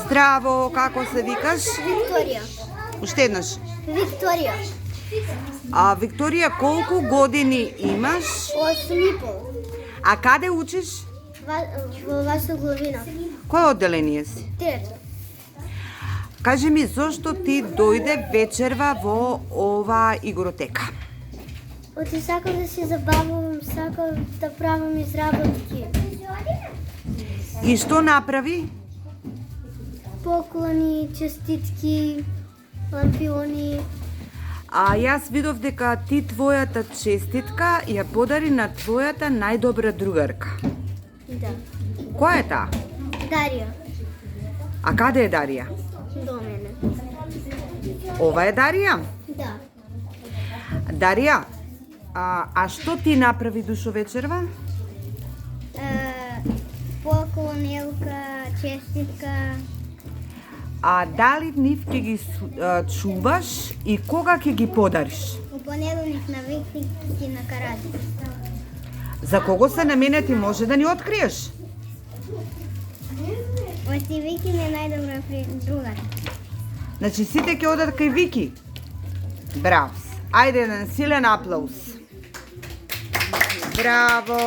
Здраво, како се викаш? Викторија. Уште еднаш. Викторија. Викторија, колку години имаш? 8,5. А каде учиш? Во Васил Главина. Кој одделение си? Трето. Кажи ми, зошто ти дојде вечерва во ова игротека? Оти сакам да се забавувам, сакам да правам изработки. И што направи? Поклони, честитки, лампиони. Јас видов дека ти твојата честитка ја подари на твојата најдобра другарка. Да. Која е таа? Дарија. А каде е Дарија? До мене. Ова е Дарија? Да. Дарија, а што ти направи душо вечерва? Поклон, елка, честитка. Дали нив ќе ги чуваш и кога ќе ги подариш? У понеделник на викинги на Каради. За кого се наменети може да ни откриеш? Оти Вики ми е најдобра другар. Значи сите ќе одат кај Вики. Браво. Ајде еден силен аплауз. Браво.